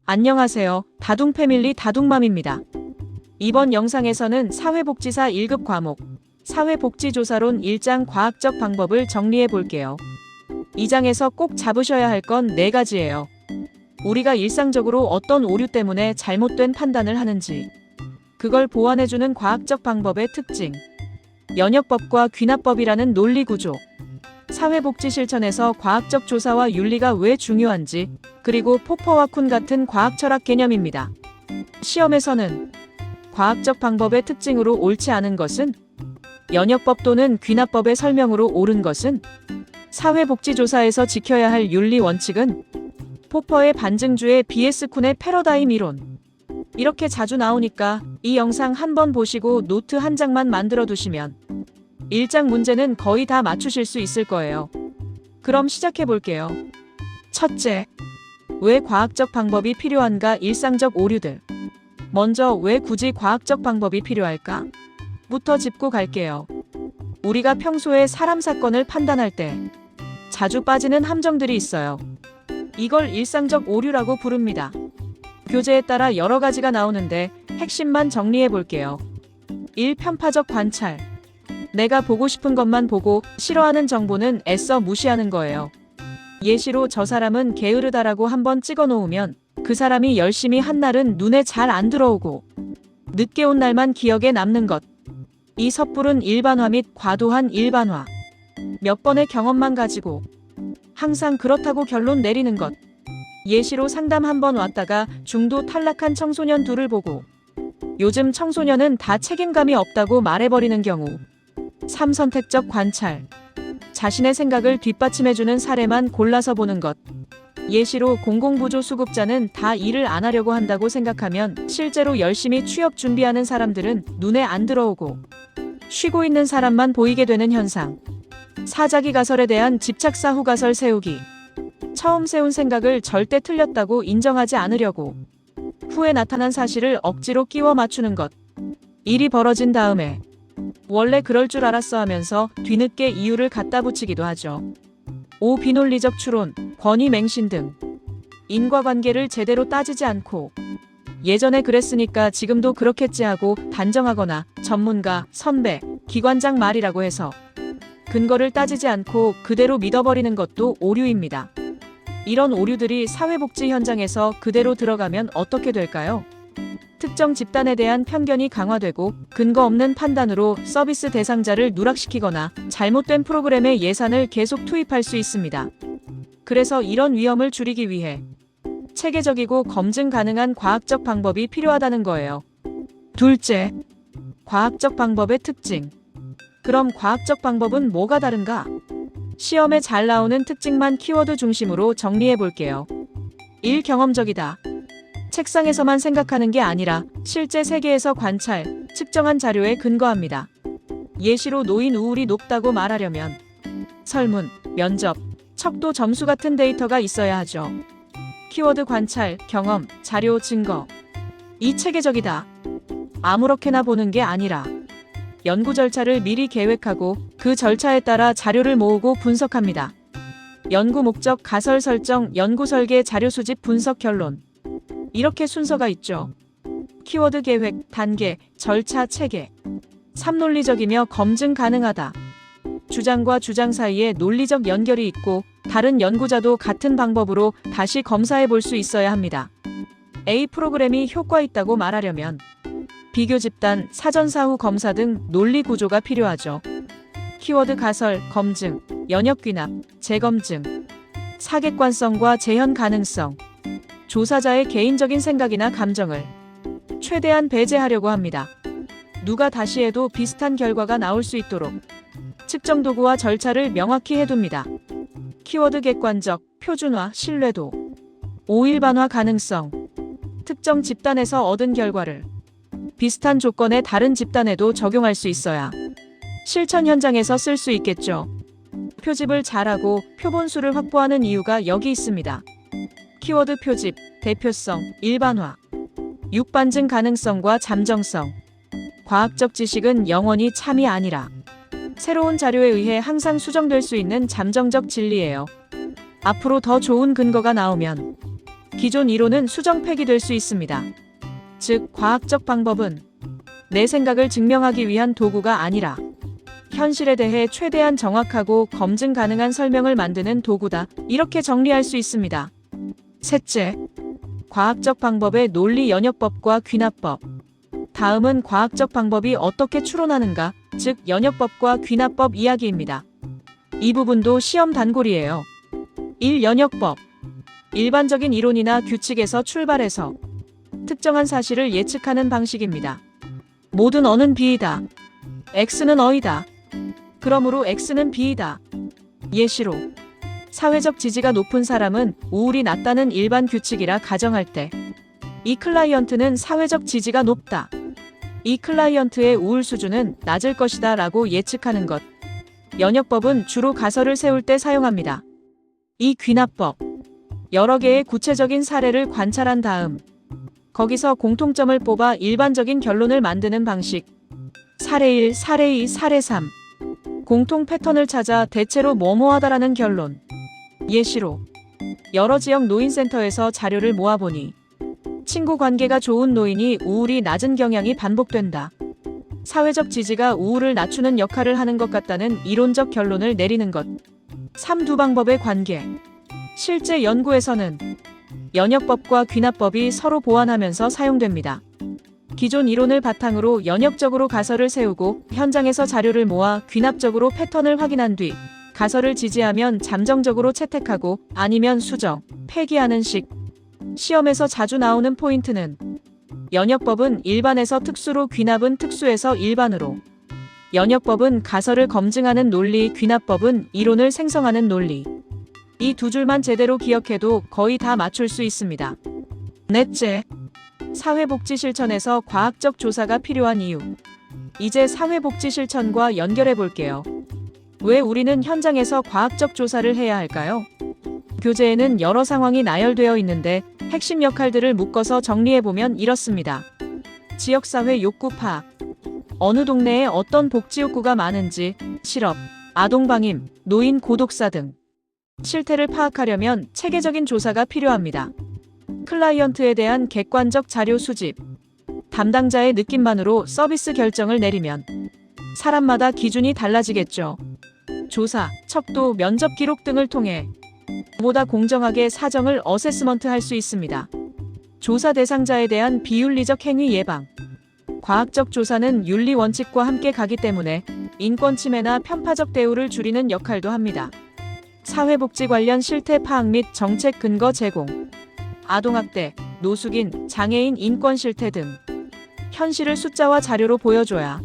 안녕하세요. 다둥패밀리 다둥맘입니다. 이번 영상에서는 사회복지사 1급 과목 사회복지조사론 1장 과학적 방법을 정리해 볼게요. 이 장에서 꼭 잡으셔야 할 건 4가지예요. 우리가 일상적으로 어떤 오류 때문에 잘못된 판단을 하는지, 그걸 보완해주는 과학적 방법의 특징, 연역법과 귀납법이라는 논리 구조, 사회복지 실천에서 과학적 조사와 윤리가 왜 중요한지, 그리고 포퍼와 쿤 같은 과학 철학 개념입니다. 시험에서는 과학적 방법의 특징으로 옳지 않은 것은, 연역법 또는 귀납법의 설명으로 옳은 것은, 사회복지조사에서 지켜야 할 윤리 원칙은, 포퍼의 반증주의 BS 쿤의 패러다임 이론. 이렇게 자주 나오니까 이 영상 한번 보시고 노트 한 장만 만들어 두시면 1장 문제는 거의 다 맞추실 수 있을 거예요. 그럼 시작해 볼게요. 첫째, 왜 과학적 방법이 필요한가? 일상적 오류들. 먼저 왜 굳이 과학적 방법이 필요할까? 부터 짚고 갈게요. 우리가 평소에 사람 사건을 판단할 때 자주 빠지는 함정들이 있어요. 이걸 일상적 오류라고 부릅니다. 교재에 따라 여러 가지가 나오는데 핵심만 정리해 볼게요. 1. 편파적 관찰. 내가 보고 싶은 것만 보고 싫어하는 정보는 애써 무시하는 거예요. 예시로 저 사람은 게으르다라고 한번 찍어 놓으면 그 사람이 열심히 한 날은 눈에 잘 안 들어오고 늦게 온 날만 기억에 남는 것. 이 섣부른 일반화 및 과도한 일반화. 몇 번의 경험만 가지고 항상 그렇다고 결론 내리는 것. 예시로 상담 한번 왔다가 중도 탈락한 청소년 둘을 보고 요즘 청소년은 다 책임감이 없다고 말해버리는 경우. 3. 선택적 관찰. 자신의 생각을 뒷받침해주는 사례만 골라서 보는 것. 예시로 공공부조 수급자는 다 일을 안 하려고 한다고 생각하면 실제로 열심히 취업 준비하는 사람들은 눈에 안 들어오고 쉬고 있는 사람만 보이게 되는 현상. 4. 자기 가설에 대한 집착사 후 가설 세우기. 처음 세운 생각을 절대 틀렸다고 인정하지 않으려고 후에 나타난 사실을 억지로 끼워 맞추는 것. 일이 벌어진 다음에 원래 그럴 줄 알았어 하면서 뒤늦게 이유를 갖다 붙이기도 하죠. 5. 비논리적 추론, 권위 맹신 등. 인과관계를 제대로 따지지 않고 예전에 그랬으니까 지금도 그렇겠지 하고 단정하거나 전문가, 선배, 기관장 말이라고 해서 근거를 따지지 않고 그대로 믿어버리는 것도 오류입니다. 이런 오류들이 사회복지 현장에서 그대로 들어가면 어떻게 될까요? 특정 집단에 대한 편견이 강화되고 근거 없는 판단으로 서비스 대상자를 누락시키거나 잘못된 프로그램에 예산을 계속 투입할 수 있습니다. 그래서 이런 위험을 줄이기 위해 체계적이고 검증 가능한 과학적 방법이 필요하다는 거예요. 둘째, 과학적 방법의 특징. 그럼 과학적 방법은 뭐가 다른가? 시험에 잘 나오는 특징만 키워드 중심으로 정리해 볼게요. 1. 경험적이다. 책상에서만 생각하는 게 아니라 실제 세계에서 관찰, 측정한 자료에 근거합니다. 예시로 노인 우울이 높다고 말하려면 설문, 면접, 척도 점수 같은 데이터가 있어야 하죠. 키워드 관찰, 경험, 자료, 증거. 2. 체계적이다. 아무렇게나 보는 게 아니라 연구 절차를 미리 계획하고 그 절차에 따라 자료를 모으고 분석합니다. 연구 목적, 가설 설정, 연구 설계, 자료 수집, 분석, 결론. 이렇게 순서가 있죠. 키워드 계획, 단계, 절차, 체계. 3. 논리적이며 검증 가능하다. 주장과 주장 사이에 논리적 연결이 있고 다른 연구자도 같은 방법으로 다시 검사해 볼 수 있어야 합니다. A 프로그램이 효과 있다고 말하려면 비교 집단, 사전 사후 검사 등 논리 구조가 필요하죠. 키워드 가설, 검증, 연역 귀납, 재검증. 사객관성과 재현 가능성. 조사자의 개인적인 생각이나 감정을 최대한 배제하려고 합니다. 누가 다시 해도 비슷한 결과가 나올 수 있도록 측정 도구와 절차를 명확히 해둡니다. 키워드 객관적, 표준화, 신뢰도. 5. 일반화 가능성. 특정 집단에서 얻은 결과를 비슷한 조건의 다른 집단에도 적용할 수 있어야 실천 현장에서 쓸 수 있겠죠. 표집을 잘하고 표본수를 확보하는 이유가 여기 있습니다. 키워드 표집, 대표성, 일반화. 6. 반증 가능성과 잠정성. 과학적 지식은 영원히 참이 아니라 새로운 자료에 의해 항상 수정될 수 있는 잠정적 진리예요. 앞으로 더 좋은 근거가 나오면 기존 이론은 수정 폐기될 수 있습니다. 즉, 과학적 방법은 내 생각을 증명하기 위한 도구가 아니라 현실에 대해 최대한 정확하고 검증 가능한 설명을 만드는 도구다. 이렇게 정리할 수 있습니다. 셋째, 과학적 방법의 논리 연역법과 귀납법. 다음은 과학적 방법이 어떻게 추론하는가, 즉 연역법과 귀납법 이야기입니다. 이 부분도 시험 단골이에요. 1. 연역법. 일반적인 이론이나 규칙에서 출발해서 특정한 사실을 예측하는 방식입니다. 모든 어는 B이다. X는 어이다. 그러므로 X는 B이다. 예시로 사회적 지지가 높은 사람은 우울이 낮다는 일반 규칙이라 가정할 때 이 클라이언트는 사회적 지지가 높다. 이 클라이언트의 우울 수준은 낮을 것이다 라고 예측하는 것. 연역법은 주로 가설을 세울 때 사용합니다. 이 귀납법. 여러 개의 구체적인 사례를 관찰한 다음 거기서 공통점을 뽑아 일반적인 결론을 만드는 방식. 사례 1, 사례 2, 사례 3. 공통 패턴을 찾아 대체로 뭐뭐하다라는 결론. 예시로 여러 지역 노인센터에서 자료를 모아보니 친구 관계가 좋은 노인이 우울이 낮은 경향이 반복된다. 사회적 지지가 우울을 낮추는 역할을 하는 것 같다는 이론적 결론을 내리는 것. 3. 두 방법의 관계. 실제 연구에서는 연역법과 귀납법이 서로 보완하면서 사용됩니다. 기존 이론을 바탕으로 연역적으로 가설을 세우고 현장에서 자료를 모아 귀납적으로 패턴을 확인한 뒤 가설을 지지하면 잠정적으로 채택하고 아니면 수정, 폐기하는 식. 시험에서 자주 나오는 포인트는 연역법은 일반에서 특수로 귀납은 특수에서 일반으로. 연역법은 가설을 검증하는 논리, 귀납법은 이론을 생성하는 논리. 이 두 줄만 제대로 기억해도 거의 다 맞출 수 있습니다. 넷째, 사회복지 실천에서 과학적 조사가 필요한 이유. 이제 사회복지 실천과 연결해 볼게요. 왜 우리는 현장에서 과학적 조사를 해야 할까요? 교재에는 여러 상황이 나열되어 있는데 핵심 역할들을 묶어서 정리해보면 이렇습니다. 지역사회 욕구 파악. 어느 동네에 어떤 복지 욕구가 많은지, 실업, 아동방임, 노인 고독사 등. 실태를 파악하려면 체계적인 조사가 필요합니다. 클라이언트에 대한 객관적 자료 수집. 담당자의 느낌만으로 서비스 결정을 내리면 사람마다 기준이 달라지겠죠. 조사, 척도, 면접 기록 등을 통해 보다 공정하게 사정을 어세스먼트 할 수 있습니다. 조사 대상자에 대한 비윤리적 행위 예방. 과학적 조사는 윤리 원칙과 함께 가기 때문에 인권 침해나 편파적 대우를 줄이는 역할도 합니다. 사회복지 관련 실태 파악 및 정책 근거 제공. 아동학대, 노숙인, 장애인 인권 실태 등 현실을 숫자와 자료로 보여줘야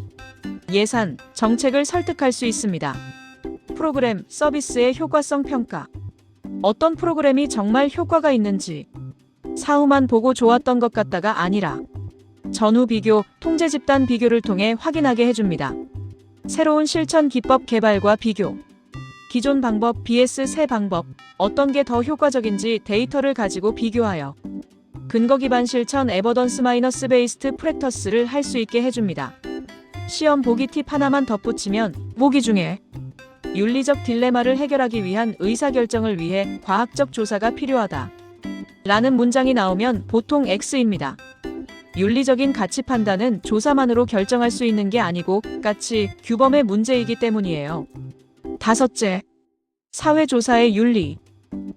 예산, 정책을 설득할 수 있습니다. 프로그램, 서비스의 효과성 평가. 어떤 프로그램이 정말 효과가 있는지 사후만 보고 좋았던 것 같다가 아니라 전후 비교, 통제 집단 비교를 통해 확인하게 해줍니다. 새로운 실천 기법 개발과 비교. 기존 방법 vs 새 방법, 어떤 게 더 효과적인지 데이터를 가지고 비교하여 근거 기반 실천 에버던스 마이너스 베이스트 프랙터스를 할 수 있게 해줍니다. 시험 보기 팁 하나만 덧붙이면 보기 중에 윤리적 딜레마를 해결하기 위한 의사결정을 위해 과학적 조사가 필요하다 라는 문장이 나오면 보통 X입니다. 윤리적인 가치 판단은 조사만으로 결정할 수 있는 게 아니고 가치, 규범의 문제이기 때문이에요. 다섯째, 사회조사의 윤리.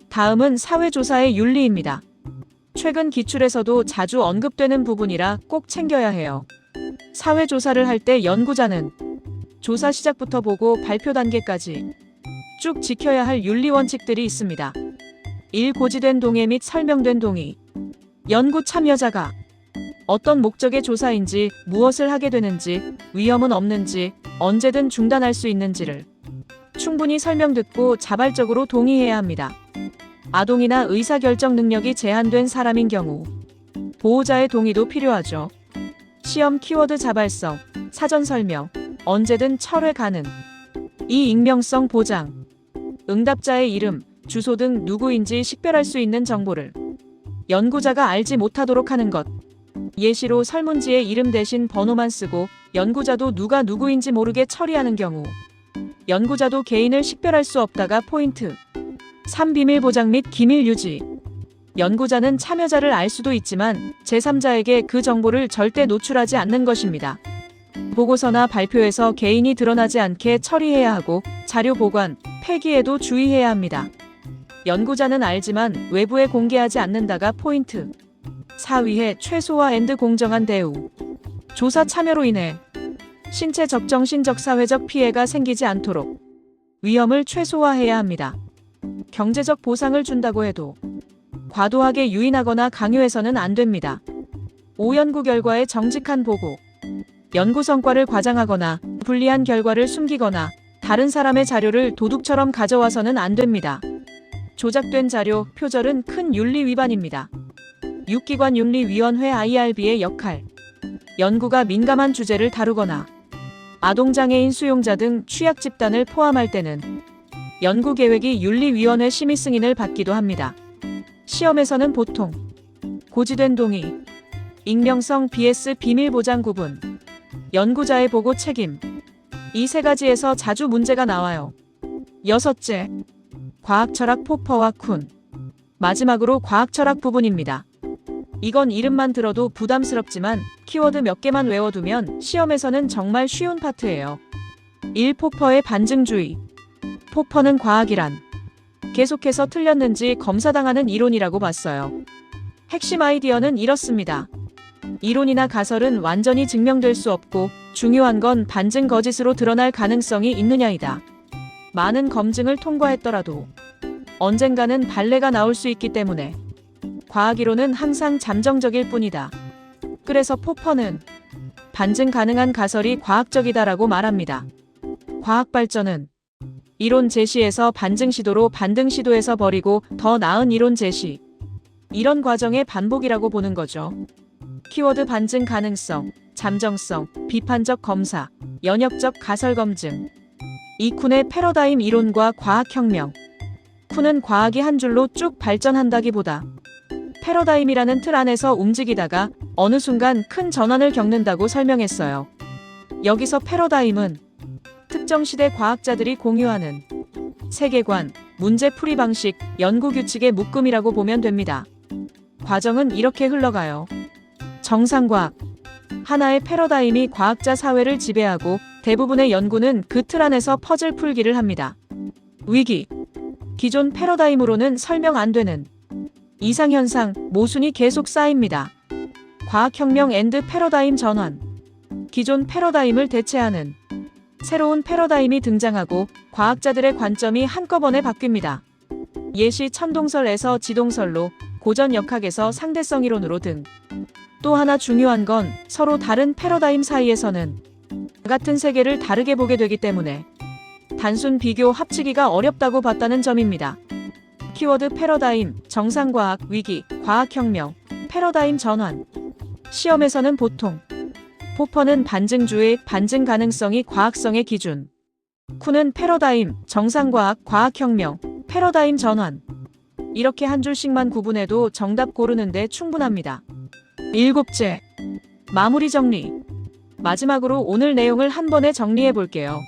다음은 사회조사의 윤리입니다. 최근 기출에서도 자주 언급되는 부분이라 꼭 챙겨야 해요. 사회조사를 할 때 연구자는 조사 시작부터 보고 발표 단계까지 쭉 지켜야 할 윤리 원칙들이 있습니다. 1. 고지된 동의 및 설명된 동의. 연구 참여자가 어떤 목적의 조사인지, 무엇을 하게 되는지, 위험은 없는지, 언제든 중단할 수 있는지를 충분히 설명 듣고 자발적으로 동의해야 합니다. 아동이나 의사결정 능력이 제한된 사람인 경우 보호자의 동의도 필요하죠. 시험 키워드 자발성, 사전 설명, 언제든 철회 가능. 2. 익명성 보장. 응답자의 이름, 주소 등 누구인지 식별할 수 있는 정보를 연구자가 알지 못하도록 하는 것. 예시로 설문지에 이름 대신 번호만 쓰고 연구자도 누가 누구인지 모르게 처리하는 경우 연구자도 개인을 식별할 수 없다가 포인트. 3. 비밀 보장 및 기밀 유지. 연구자는 참여자를 알 수도 있지만 제3자에게 그 정보를 절대 노출하지 않는 것입니다. 보고서나 발표에서 개인이 드러나지 않게 처리해야 하고 자료 보관, 폐기에도 주의해야 합니다. 연구자는 알지만 외부에 공개하지 않는다가 포인트. 4위에 최소화 앤드 공정한 대우. 조사 참여로 인해 신체적 정신적 사회적 피해가 생기지 않도록 위험을 최소화해야 합니다. 경제적 보상을 준다고 해도 과도하게 유인하거나 강요해서는 안 됩니다. 5연구 결과의 정직한 보고. 연구 성과를 과장하거나 불리한 결과를 숨기거나 다른 사람의 자료를 도둑처럼 가져와서는 안 됩니다. 조작된 자료, 표절은 큰 윤리 위반입니다. 6기관 윤리위원회 IRB의 역할. 연구가 민감한 주제를 다루거나 아동장애인 수용자 등 취약 집단을 포함할 때는 연구 계획이 윤리위원회 심의 승인을 받기도 합니다. 시험에서는 보통 고지된 동의, 익명성 vs 비밀 보장 구분, 연구자의 보고 책임, 이 세 가지에서 자주 문제가 나와요. 6째, 과학철학 포퍼와 쿤. 마지막으로 과학철학 부분입니다. 이건 이름만 들어도 부담스럽지만 키워드 몇 개만 외워두면 시험에서는 정말 쉬운 파트예요. 1. 포퍼의 반증주의. 포퍼는 과학이란 계속해서 틀렸는지 검사당하는 이론이라고 봤어요. 핵심 아이디어는 이렇습니다. 이론이나 가설은 완전히 증명될 수 없고 중요한 건 반증 거짓으로 드러날 가능성이 있느냐이다. 많은 검증을 통과했더라도 언젠가는 발레가 나올 수 있기 때문에 과학이론은 항상 잠정적일 뿐이다. 그래서 포퍼는 반증 가능한 가설이 과학적이다라고 말합니다. 과학 발전은 이론 제시에서 반증 시도로 반등 시도에서 버리고 더 나은 이론 제시. 이런 과정의 반복이라고 보는 거죠. 키워드 반증 가능성, 잠정성, 비판적 검사, 연역적 가설 검증. 이 쿤의 패러다임 이론과 과학혁명. 쿤은 과학이 한 줄로 쭉 발전한다기보다 패러다임이라는 틀 안에서 움직이다가 어느 순간 큰 전환을 겪는다고 설명했어요. 여기서 패러다임은 특정 시대 과학자들이 공유하는 세계관, 문제풀이 방식, 연구 규칙의 묶음이라고 보면 됩니다. 과정은 이렇게 흘러가요. 정상과학. 하나의 패러다임이 과학자 사회를 지배하고 대부분의 연구는 그 틀 안에서 퍼즐 풀기를 합니다. 위기. 기존 패러다임으로는 설명 안 되는 이상현상, 모순이 계속 쌓입니다. 과학혁명 앤드 패러다임 전환. 기존 패러다임을 대체하는 새로운 패러다임이 등장하고 과학자들의 관점이 한꺼번에 바뀝니다. 예시 천동설에서 지동설로, 고전 역학에서 상대성 이론으로 등. 또 하나 중요한 건 서로 다른 패러다임 사이에서는 같은 세계를 다르게 보게 되기 때문에 단순 비교 합치기가 어렵다고 봤다는 점입니다. 키워드 패러다임, 정상과학, 위기, 과학혁명, 패러다임 전환. 시험에서는 보통 포퍼는 반증주의, 반증 가능성이 과학성의 기준. 쿤은 패러다임, 정상과학, 과학혁명, 패러다임 전환. 이렇게 한 줄씩만 구분해도 정답 고르는데 충분합니다. 7째, 마무리 정리. 마지막으로 오늘 내용을 한 번에 정리해 볼게요.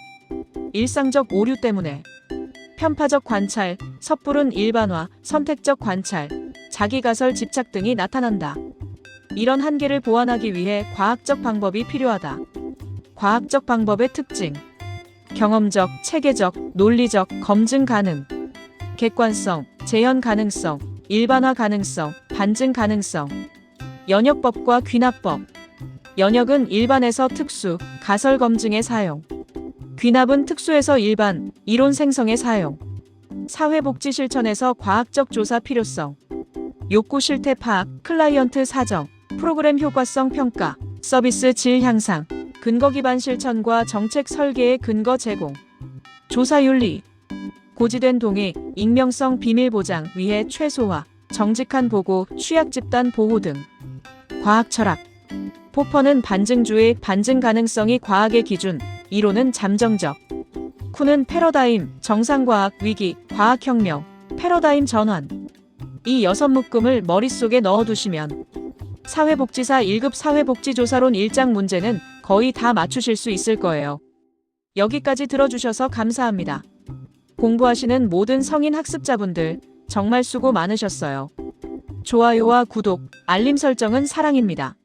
일상적 오류 때문에 편파적 관찰, 섣부른 일반화, 선택적 관찰, 자기가설 집착 등이 나타난다. 이런 한계를 보완하기 위해 과학적 방법이 필요하다. 과학적 방법의 특징. 경험적, 체계적, 논리적, 검증 가능. 객관성, 재현 가능성, 일반화 가능성, 반증 가능성. 연역법과 귀납법. 연역은 일반에서 특수, 가설 검증에 사용. 귀납은 특수에서 일반, 이론 생성에 사용. 사회복지 실천에서 과학적 조사 필요성. 욕구 실태 파악, 클라이언트 사정, 프로그램 효과성 평가, 서비스 질 향상, 근거 기반 실천과 정책 설계의 근거 제공. 조사 윤리. 고지된 동의, 익명성 비밀 보장 위해 최소화, 정직한 보고, 취약 집단 보호 등. 과학 철학. 포퍼는 반증주의, 반증 가능성이 과학의 기준, 이론은 잠정적. 쿤은 패러다임, 정상과학, 위기, 과학혁명, 패러다임 전환. 이 6묶음을 머릿속에 넣어두시면 사회복지사 1급 사회복지조사론 1장 문제는 거의 다 맞추실 수 있을 거예요. 여기까지 들어주셔서 감사합니다. 공부하시는 모든 성인 학습자분들 정말 수고 많으셨어요. 좋아요와 구독, 알림 설정은 사랑입니다.